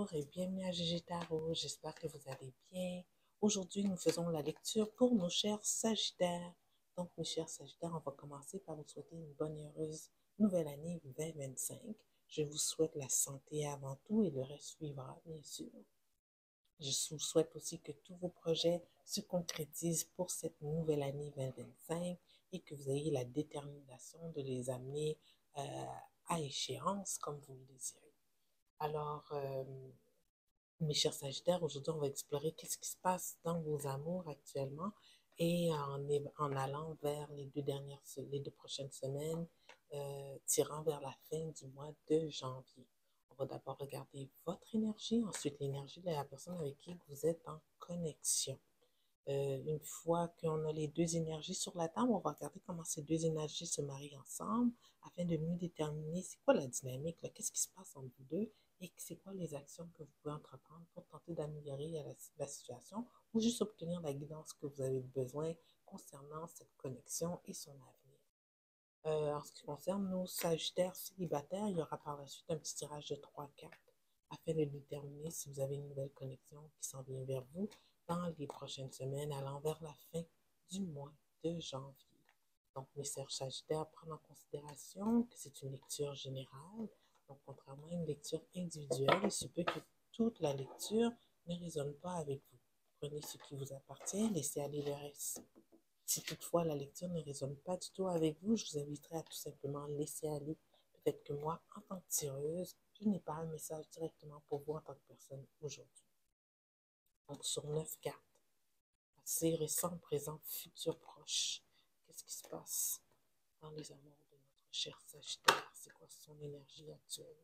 Bonjour et bienvenue à GG Tarot. J'espère que vous allez bien. Aujourd'hui, nous faisons la lecture pour nos chers Sagittaires. Donc, mes chers Sagittaires, on va commencer par vous souhaiter une bonne et heureuse nouvelle année 2025. Je vous souhaite la santé avant tout et le reste suivra, bien sûr. Je vous souhaite aussi que tous vos projets se concrétisent pour cette nouvelle année 2025 et que vous ayez la détermination de les amener à échéance comme vous le désirez. Alors, mes chers Sagittaires, aujourd'hui, on va explorer qu'est-ce qui se passe dans vos amours actuellement et en allant vers les deux prochaines semaines, tirant vers la fin du mois de janvier. On va d'abord regarder votre énergie, ensuite l'énergie de la personne avec qui vous êtes en connexion. Une fois qu'on a les deux énergies sur la table, on va regarder comment ces deux énergies se marient ensemble afin de mieux déterminer c'est quoi la dynamique, qu'est-ce qui se passe entre vous deux et c'est quoi les actions que vous pouvez entreprendre pour tenter d'améliorer la situation ou juste obtenir la guidance que vous avez besoin concernant cette connexion et son avenir. En ce qui concerne nos Sagittaires célibataires, il y aura par la suite un petit tirage de 3 cartes afin de déterminer si vous avez une nouvelle connexion qui s'en vient vers vous dans les prochaines semaines, allant vers la fin du mois de janvier. Donc, mes chers Sagittaires, prendre en considération que c'est une lecture générale. Donc, contrairement à une lecture individuelle, il se peut que toute la lecture ne résonne pas avec vous. Prenez ce qui vous appartient, laissez aller le reste. Si toutefois la lecture ne résonne pas du tout avec vous, je vous inviterai à tout simplement laisser aller. Peut-être que moi, en tant que tireuse, je n'ai pas un message directement pour vous en tant que personne aujourd'hui. Donc, sur 9 cartes, passé, récent, présent, futur, proche. Qu'est-ce qui se passe dans les amours de notre cher Sagittaire? C'est quoi son énergie actuelle?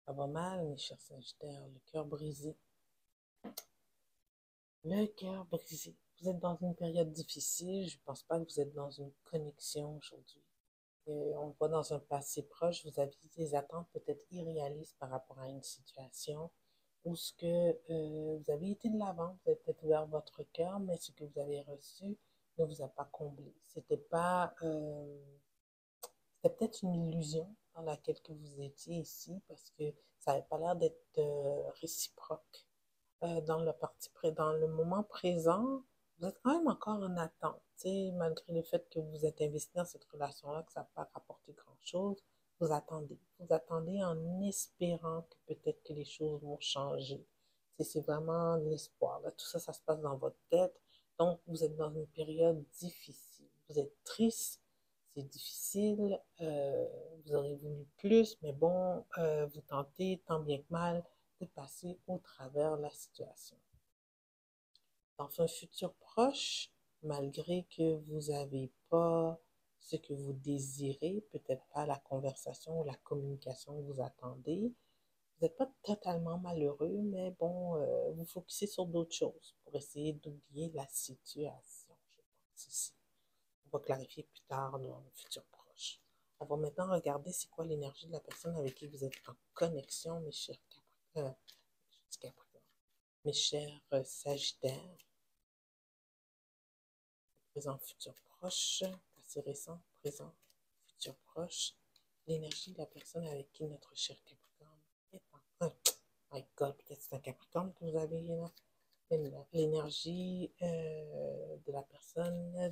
Ça va mal, mes chers Sagittaires, le cœur brisé. Le cœur brisé. Vous êtes dans une période difficile. Je ne pense pas que vous êtes dans une connexion aujourd'hui. On voit dans un passé proche, vous aviez des attentes peut-être irréalistes par rapport à une situation où ce que vous avez été de l'avant, vous avez peut-être ouvert votre cœur, mais ce que vous avez reçu ne vous a pas comblé. C'était peut-être une illusion dans laquelle que vous étiez ici parce que ça n'avait pas l'air d'être réciproque. Dans le moment présent, vous êtes quand même encore en attente, malgré le fait que vous êtes investi dans cette relation-là, que ça n'a pas rapporté grand-chose, vous attendez. Vous attendez en espérant que peut-être que les choses vont changer. C'est vraiment l'espoir. Là, tout ça, ça se passe dans votre tête. Donc, vous êtes dans une période difficile. Vous êtes triste, c'est difficile, vous aurez voulu plus, mais bon, vous tentez tant bien que mal de passer au travers de la situation. Dans un futur proche, malgré que vous n'avez pas ce que vous désirez, peut-être pas la conversation ou la communication que vous attendez, vous n'êtes pas totalement malheureux, mais bon, vous focussez sur d'autres choses pour essayer d'oublier la situation, je pense ici. On va clarifier plus tard dans le futur proche. On va maintenant regarder c'est quoi l'énergie de la personne avec qui vous êtes en connexion, mes chers Capricornes, mes chers Sagittaires, présent, futur proche, passé récent, présent, futur proche, l'énergie de la personne avec qui notre cher Capricorne est en my God, peut-être c'est un Capricorne que vous avez là. L'énergie de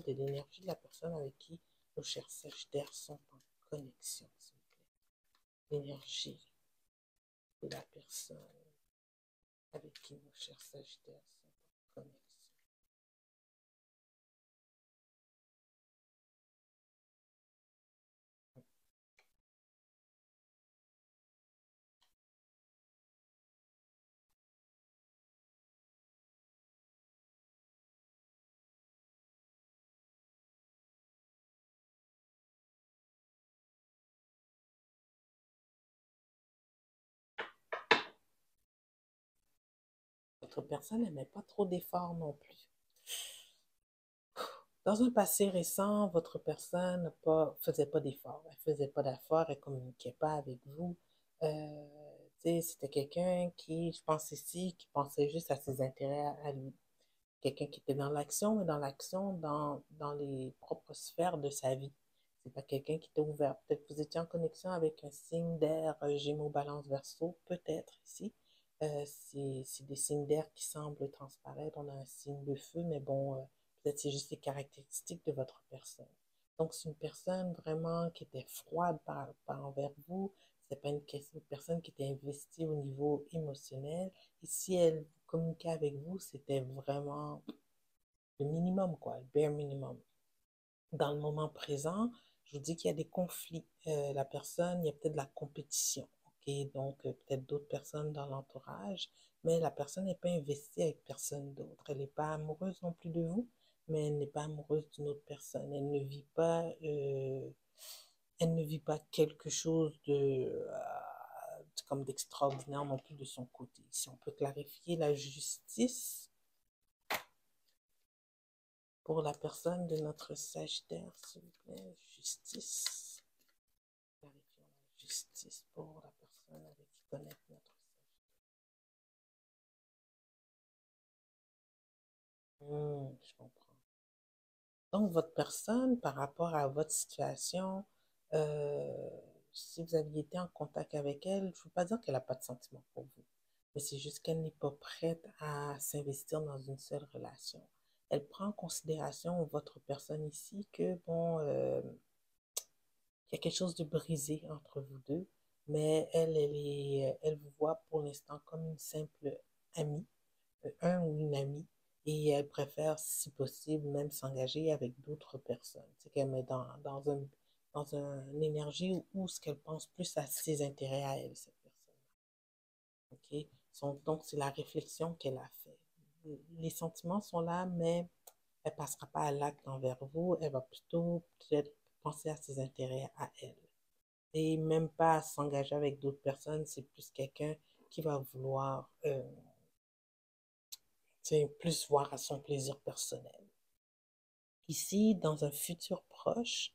l'énergie de la personne avec qui nos chers Sagittaires sont en connexion, s'il vous plaît. L'énergie de la personne avec qui nos chers Sagittaires sont en connexion. votre personne ne met pas trop d'efforts non plus. Dans un passé récent, votre personne faisait pas d'efforts. Elle faisait pas d'efforts, elle communiquait pas avec vous. Euh, C'était quelqu'un qui, je pense ici, qui pensait juste à ses intérêts à lui. Quelqu'un qui était dans l'action, mais dans l'action, dans les propres sphères de sa vie. C'est pas quelqu'un qui était ouvert. Peut-être que vous étiez en connexion avec un signe d'air, Gémeaux, Balance, Verseau, peut-être ici. C'est des signes d'air qui semblent transparaître. On a un signe de feu, mais bon, peut-être c'est juste les caractéristiques de votre personne. Donc, c'est une personne vraiment qui était froide par envers vous. C'est pas une personne qui était investie au niveau émotionnel. Et si elle communiquait avec vous, c'était vraiment le minimum, quoi, le bare minimum. Dans le moment présent, je vous dis qu'il y a des conflits. La personne, il y a peut-être de la compétition. Ok, donc, peut-être d'autres personnes dans l'entourage, mais la personne n'est pas investie avec personne d'autre. Elle n'est pas amoureuse non plus de vous, mais elle n'est pas amoureuse d'une autre personne. Elle ne vit pas quelque chose comme d'extraordinaire non plus de son côté. Si on peut clarifier la justice pour la personne de notre Sagittaire, s'il vous plaît, justice. Clarifions la justice pour la personne avec qui connaître notre Sagittaire. Je comprends. Donc, votre personne, par rapport à votre situation, euh, si vous aviez été en contact avec elle, je ne veux pas dire qu'elle n'a pas de sentiments pour vous, mais c'est juste qu'elle n'est pas prête à s'investir dans une seule relation. Elle prend en considération votre personne ici que, bon, il y a quelque chose de brisé entre vous deux, mais elle vous voit pour l'instant comme une simple amie, un ou une amie, et elle préfère, si possible, même s'engager avec d'autres personnes. C'est qu'elle met dans une énergie où ce qu'elle pense plus à ses intérêts à elle, cette personne. OK? Donc, c'est la réflexion qu'elle a fait. Les sentiments sont là, mais elle ne passera pas à l'acte envers vous. Elle va plutôt peut-être penser à ses intérêts à elle. Et même pas s'engager avec d'autres personnes, c'est plus quelqu'un qui va vouloir plus voir à son plaisir personnel. Ici, dans un futur proche,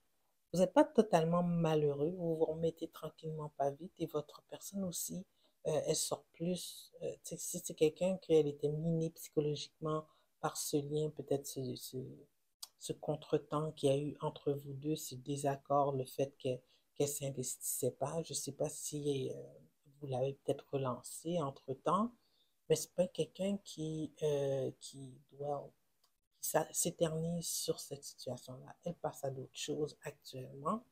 vous n'êtes pas totalement malheureux, vous vous remettez tranquillement pas vite et votre personne aussi, elle sort plus. Si c'est quelqu'un qui était miné psychologiquement par ce lien, peut-être ce contretemps qu'il y a eu entre vous deux, ce désaccord, le fait qu'elle ne s'investissait pas. Je ne sais pas si vous l'avez peut-être relancé entre-temps, mais ce n'est pas quelqu'un qui doit s'éternise sur cette situation-là. Elle passe à d'autres choses actuellement.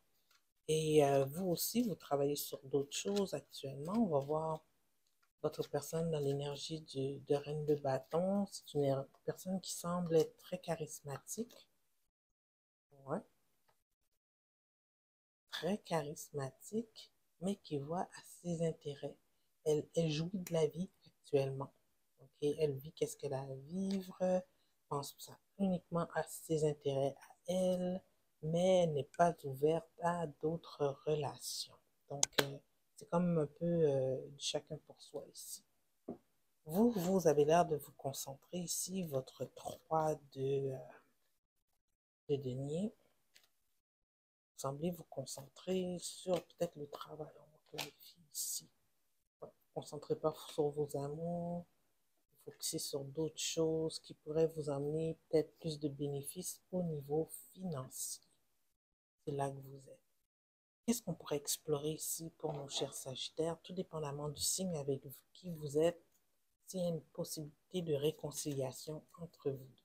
Et vous aussi, vous travaillez sur d'autres choses actuellement. On va voir votre personne dans l'énergie de Reine de Bâton. C'est une personne qui semble être très charismatique. Ouais, très charismatique, mais qui voit à ses intérêts. Elle jouit de la vie actuellement. Okay? Elle vit qu'est-ce qu'elle a à vivre, pense ça uniquement à ses intérêts à elle, mais elle n'est pas ouverte à d'autres relations. Donc, c'est comme un peu du chacun pour soi ici. Vous avez l'air de vous concentrer ici, votre 3 de denier. Vous semblez vous concentrer sur peut-être le travail. On va clarifier ici. Ouais, concentrez pas sur vos amours. Focuser sur d'autres choses qui pourraient vous amener peut-être plus de bénéfices au niveau financier. C'est là que vous êtes. Qu'est-ce qu'on pourrait explorer ici pour nos chers Sagittaires, tout dépendamment du signe avec qui vous êtes, s'il y a une possibilité de réconciliation entre vous deux.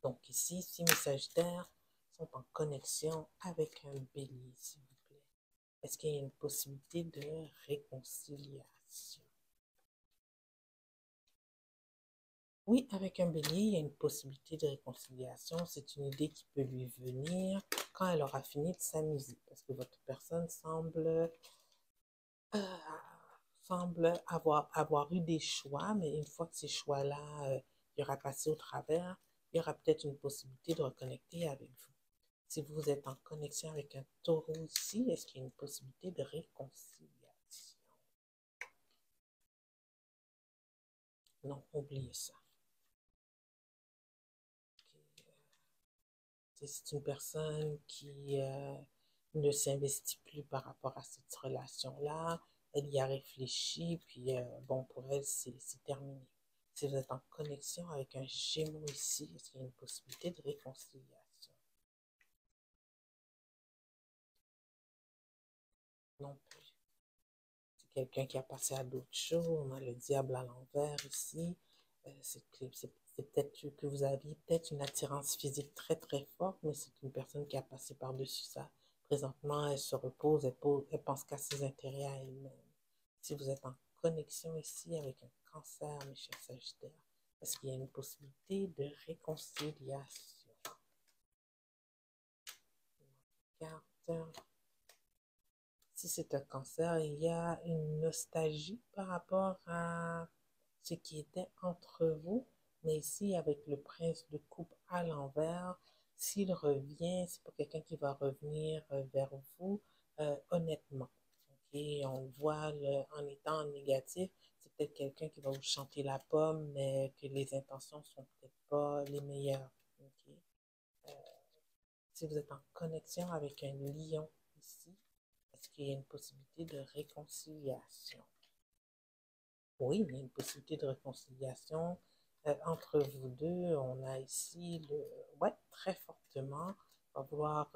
Donc ici, si mes Sagittaires sont en connexion avec un bélier, s'il vous plaît, est-ce qu'il y a une possibilité de réconciliation? Oui, avec un bélier, il y a une possibilité de réconciliation. C'est une idée qui peut lui venir quand elle aura fini de s'amuser. Parce que votre personne euh, semble avoir eu des choix, mais une fois que ces choix-là, il aura passé au travers, il y aura peut-être une possibilité de reconnecter avec vous. Si vous êtes en connexion avec un taureau ici, est-ce qu'il y a une possibilité de réconciliation? Non, oubliez ça. C'est une personne qui ne s'investit plus par rapport à cette relation-là. Elle y a réfléchi, puis bon, pour elle, c'est terminé. Si vous êtes en connexion avec un Gémeaux ici, est-ce qu'il y a une possibilité de réconciliation? Non plus. C'est quelqu'un qui a passé à d'autres choses. On a le diable à l'envers ici. C'est peut-être que vous aviez peut-être une attirance physique très très forte, mais c'est une personne qui a passé par-dessus ça. Présentement, elle se repose, elle pense qu'à ses intérêts à elle-même. Si vous êtes en connexion ici avec un cancer, mes chers Sagittaires, est-ce qu'il y a une possibilité de réconciliation? Carte. Si c'est un cancer, il y a une nostalgie par rapport à ce qui était entre vous, mais ici, avec le prince de coupe à l'envers, s'il revient, c'est pas quelqu'un qui va revenir vers vous honnêtement. Et on le voit en étant négatif, c'est peut-être quelqu'un qui va vous chanter la pomme, mais que les intentions sont peut-être pas les meilleures. Ok. Euh, si vous êtes en connexion avec un lion ici, est-ce qu'il y a une possibilité de réconciliation? Oui, il y a une possibilité de réconciliation entre vous deux. On a ici ouais, très fortement, on va vouloir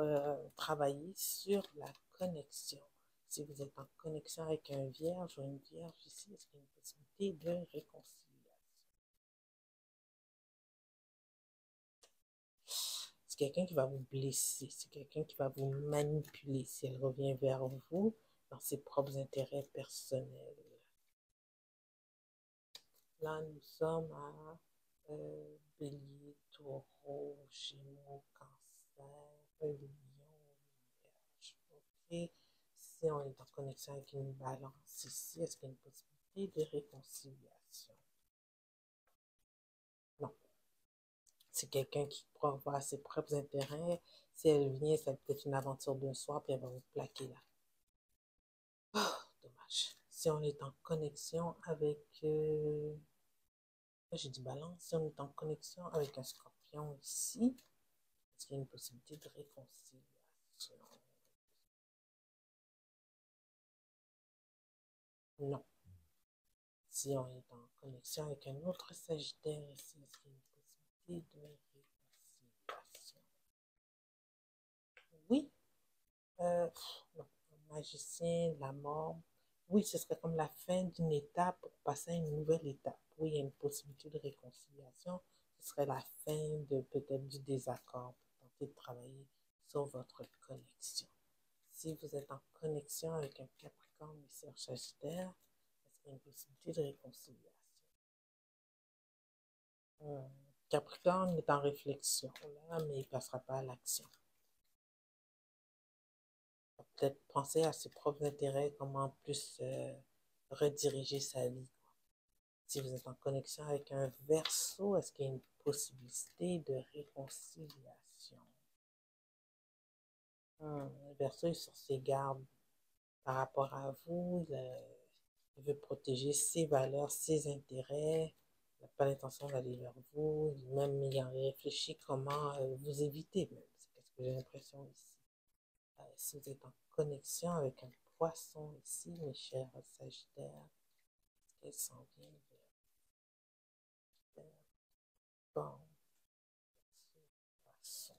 travailler sur la connexion. Si vous êtes en connexion avec un vierge ou une vierge ici, est-ce qu'il y a une possibilité de réconciliation? C'est quelqu'un qui va vous blesser, c'est quelqu'un qui va vous manipuler si elle revient vers vous dans ses propres intérêts personnels. Là, nous sommes à Bélier, Taureau, Gémeaux, Cancer, Lion, Vierge. Ok. Si on est en connexion avec une balance ici, est-ce qu'il y a une possibilité de réconciliation? Non. C'est quelqu'un qui croit avoir ses propres intérêts. Si elle vient, ça peut être une aventure d'un soir, puis elle va vous plaquer là. Oh, dommage. Si on est en connexion avec j'ai dit balance. Si on est en connexion avec un scorpion ici, est-ce qu'il y a une possibilité de réconciliation? Non. Si on est en connexion avec un autre sagittaire ici, est-ce qu'il y a une possibilité de réconciliation? Oui. Non. Le magicien, la mort. Oui, ce serait comme la fin d'une étape pour passer à une nouvelle étape. Oui, il y a une possibilité de réconciliation. Ce serait la fin de peut-être du désaccord pour tenter de travailler sur votre connexion. Si vous êtes en connexion avec un Capricorne ici en Sagittaire, est-ce qu'il y a une possibilité de réconciliation? Hmm. Capricorne est en réflexion là, mais il ne passera pas à l'action. Il va peut-être penser à ses propres intérêts, comment plus rediriger sa vie. Si vous êtes en connexion avec un Verseau, est-ce qu'il y a une possibilité de réconciliation? Le Verseau est sur ses gardes par rapport à vous. Il veut protéger ses valeurs, ses intérêts. Il n'a pas l'intention d'aller vers vous. Même il a réfléchi comment vous éviter. Même. C'est ce que j'ai l'impression ici. Si vous êtes en connexion avec un poisson ici, mes chers Sagittaires, est-ce qu'elle s'en vient vers bon, poisson.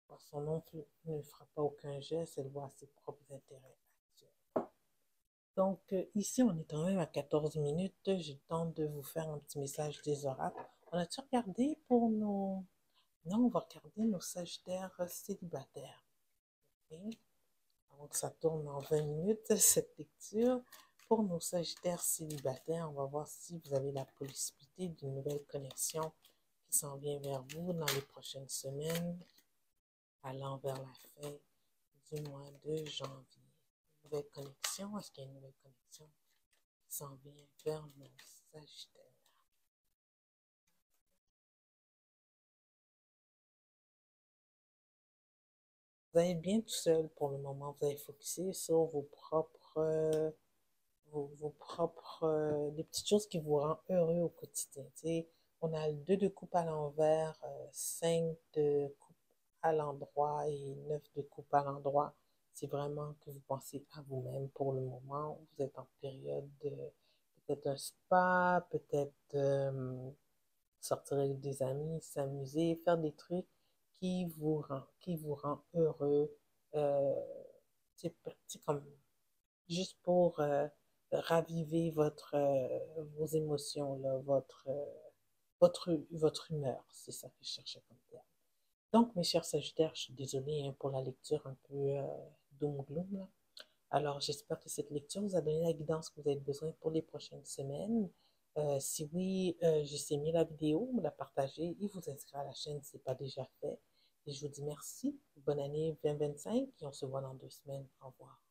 Poisson non plus ne fera pas aucun geste, elle voit ses propres intérêts actuels. Donc, ici, on est quand même à 14 minutes. J'ai le temps de vous faire un petit message des oracles. On a-tu regardé pour nos... Non, on va regarder nos sagittaires célibataires. Okay? Donc, ça tourne en 20 minutes, cette lecture. Pour nos sagittaires célibataires, on va voir si vous avez la possibilité d'une nouvelle connexion qui s'en vient vers vous dans les prochaines semaines, allant vers la fin du mois de janvier. Nouvelle connexion, est-ce qu'il y a une nouvelle connexion qui s'en vient vers nos sagittaires? Vous allez bien tout seul pour le moment. Vous allez focuser sur vos propres vos propres, les petites choses qui vous rendent heureux au quotidien. Tu sais, on a le 2 de coupe à l'envers, 5 de coupe à l'endroit et 9 de coupe à l'endroit. C'est vraiment que vous pensez à vous-même pour le moment. Vous êtes en période de peut-être un spa, peut-être sortir avec des amis, s'amuser, faire des trucs qui vous rend heureux. Euh, c'est comme juste pour raviver vos émotions, là, votre humeur. C'est ça que je cherchais comme terme. Donc, mes chers Sagittaires, je suis désolée hein, pour la lecture un peu doom gloom, là. Alors, j'espère que cette lecture vous a donné la guidance que vous avez besoin pour les prochaines semaines. Si oui, j'ai aimé la vidéo, vous la partagez et vous inscrire à la chaîne si ce n'est pas déjà fait. Et je vous dis merci, bonne année 2025 et on se voit dans 2 semaines. Au revoir.